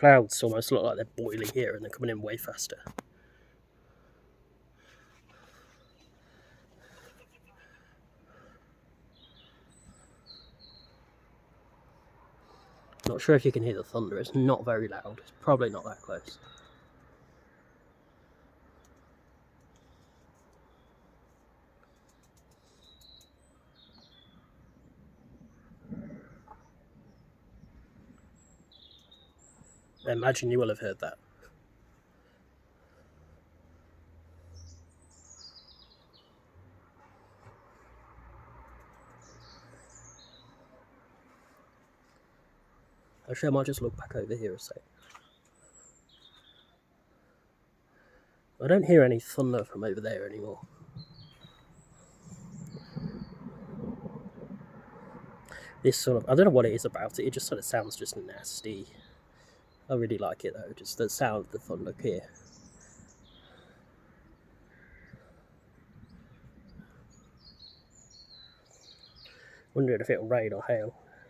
clouds almost look like they're boiling here and they're coming in way faster. Not sure if you can hear the thunder, it's not very loud, it's probably not that close. I imagine you will have heard that. Actually, I might just look back over here a sec. I don't hear any thunder from over there anymore. This sort of, I don't know what it is about it, it just sort of sounds just nasty. I really like it though, just the sound of the thunder here. Wondering if it'll rain or hail.